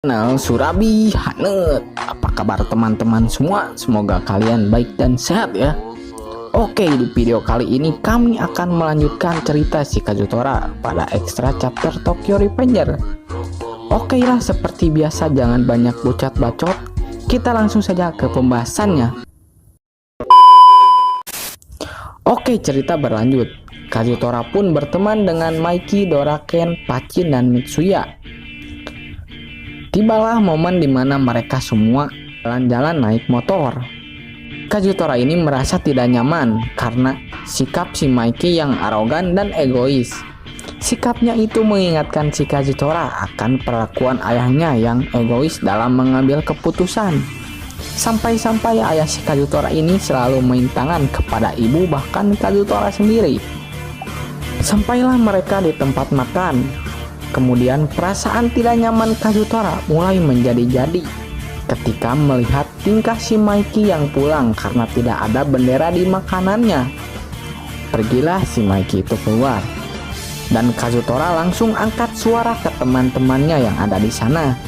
Channel Surabi Hanet. Apa kabar teman-teman semua? Semoga kalian baik dan sehat ya. Oke, di video kali ini kami akan melanjutkan cerita si Kazutora pada extra chapter Tokyo Revenger. Oke lah, seperti biasa jangan banyak bacot-bacot, kita langsung saja ke pembahasannya. Oke, cerita berlanjut. Kazutora pun berteman dengan Maiki, Doraken, Pachin, dan Mitsuya. Tibalah momen dimana mereka semua jalan-jalan naik motor. Kazutora ini merasa tidak nyaman karena sikap si Maiki yang arogan dan egois. Sikapnya itu mengingatkan si Kazutora akan perlakuan ayahnya yang egois dalam mengambil keputusan. Sampai-sampai ayah si Kazutora ini selalu main tangan kepada ibu bahkan Kazutora sendiri. Sampailah mereka di tempat makan. Kemudian perasaan tidak nyaman Kazutora mulai menjadi-jadi ketika melihat tingkah si Maiki yang pulang karena tidak ada bendera di makanannya. Pergilah si Maiki itu keluar dan Kazutora langsung angkat suara ke teman-temannya yang ada di sana.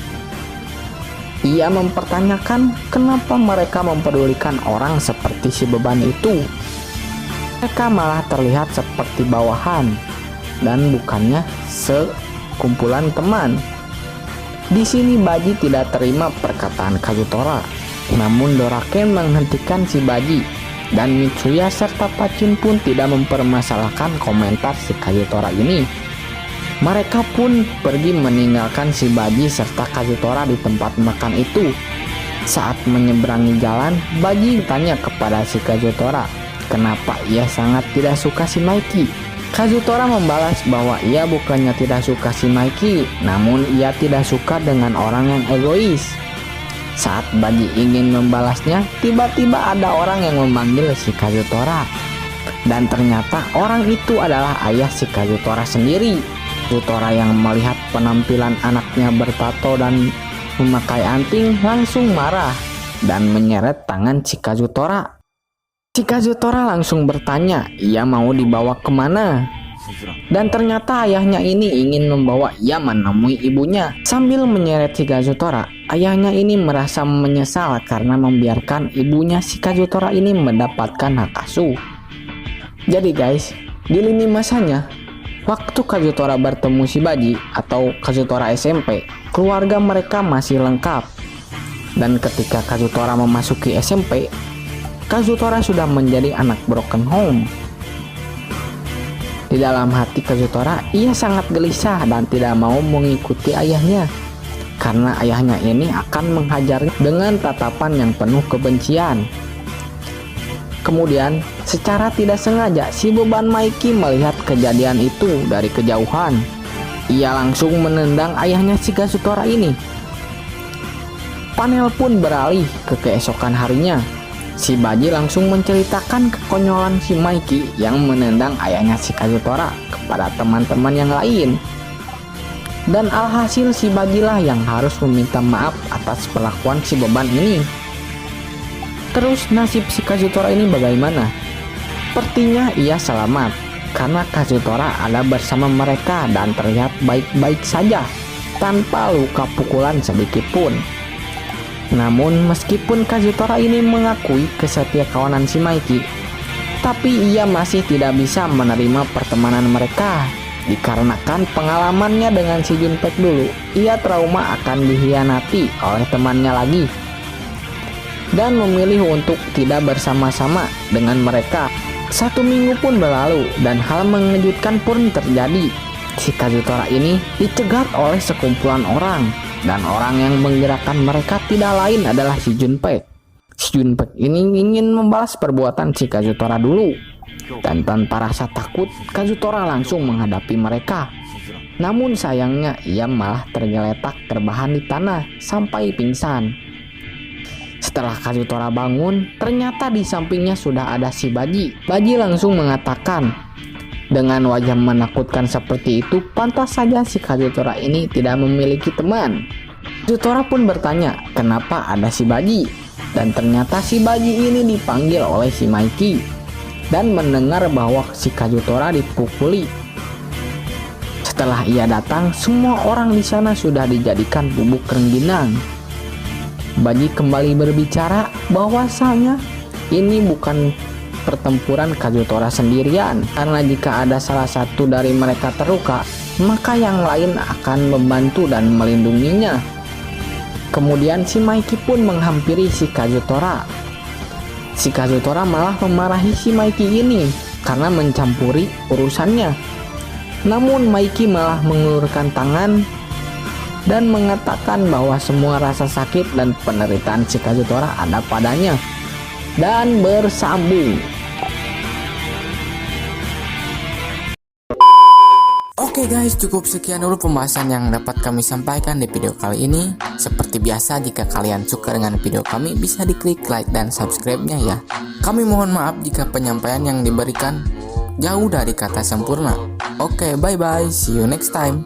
Ia mempertanyakan kenapa mereka mempedulikan orang seperti si beban itu. Mereka malah terlihat seperti bawahan dan bukannya kumpulan teman. Di sini Baji tidak terima perkataan Kazutora, namun Doraken menghentikan si Baji dan Mitsuya serta Pachin pun tidak mempermasalahkan komentar si Kazutora ini. Mereka pun pergi meninggalkan si Baji serta Kazutora di tempat makan itu. Saat menyeberangi jalan, Baji bertanya kepada si Kazutora kenapa ia sangat tidak suka si Maiki. Kazutora membalas bahwa ia bukannya tidak suka si Maiki, namun ia tidak suka dengan orang yang egois. Saat Baji ingin membalasnya, tiba-tiba ada orang yang memanggil si Kazutora. Dan ternyata orang itu adalah ayah si Kazutora sendiri. Kazutora yang melihat penampilan anaknya bertato dan memakai anting langsung marah dan menyeret tangan si Kazutora. Si Kazutora langsung bertanya ia mau dibawa kemana. Dan ternyata ayahnya ini ingin membawa ia menemui ibunya. Sambil menyeret si Kazutora, ayahnya ini merasa menyesal karena membiarkan ibunya si Kazutora ini mendapatkan hak asuh. Jadi guys, di lini masanya, waktu Kazutora bertemu si Baji atau Kazutora SMP, keluarga mereka masih lengkap. Dan ketika Kazutora memasuki SMP, Kazutora sudah menjadi anak broken home. Di dalam hati Kazutora, ia sangat gelisah dan tidak mau mengikuti ayahnya karena ayahnya ini akan menghajarnya dengan tatapan yang penuh kebencian. Kemudian, secara tidak sengaja si beban Maiki melihat kejadian itu dari kejauhan. Ia langsung menendang ayahnya si Kazutora ini. Panel pun beralih ke keesokan harinya. Si Baji langsung menceritakan kekonyolan si Maiki yang menendang ayahnya si Kazutora kepada teman-teman yang lain. Dan alhasil si Baji lah yang harus meminta maaf atas perlakuan si beban ini. Terus nasib si Kazutora ini bagaimana? Sepertinya ia selamat karena Kazutora ada bersama mereka dan terlihat baik-baik saja tanpa luka pukulan sedikit pun. Namun meskipun Kazutora ini mengakui kesetiakawanan si Maiki, tapi ia masih tidak bisa menerima pertemanan mereka dikarenakan pengalamannya dengan si Junpei dulu. Ia trauma akan dihianati oleh temannya lagi dan memilih untuk tidak bersama-sama dengan mereka. 1 minggu pun berlalu dan hal mengejutkan pun terjadi. Si Kazutora ini dicegat oleh sekumpulan orang. Dan orang yang menggerakkan mereka tidak lain adalah si Junpei. Si Junpei ini ingin membalas perbuatan si Kazutora dulu. Dan tanpa rasa takut, Kazutora langsung menghadapi mereka. Namun sayangnya ia malah tergeletak terbahan di tanah sampai pingsan. Setelah Kazutora bangun, ternyata di sampingnya sudah ada si Baji. Baji langsung mengatakan, dengan wajah menakutkan seperti itu, pantas saja si Kazutora ini tidak memiliki teman. Kazutora pun bertanya, kenapa ada si Baji? Dan ternyata si Baji ini dipanggil oleh si Maiki dan mendengar bahwa si Kazutora dipukuli. Setelah ia datang, semua orang di sana sudah dijadikan bubuk rengginang. Baji kembali berbicara bahwasanya ini bukan pertempuran Kazutora sendirian, karena jika ada salah satu dari mereka terluka, maka yang lain akan membantu dan melindunginya. Kemudian si Maiki pun menghampiri si Kazutora. Si Kazutora malah memarahi si Maiki ini karena mencampuri urusannya. Namun Maiki malah mengulurkan tangan dan mengatakan bahwa semua rasa sakit dan penderitaan si Kazutora ada padanya, dan bersambung. Oke guys, cukup sekian dulu pembahasan yang dapat kami sampaikan di video kali ini. Seperti biasa, jika kalian suka dengan video kami, bisa diklik like dan subscribe-nya ya. Kami mohon maaf jika penyampaian yang diberikan jauh dari kata sempurna. Oke, bye bye, see you next time.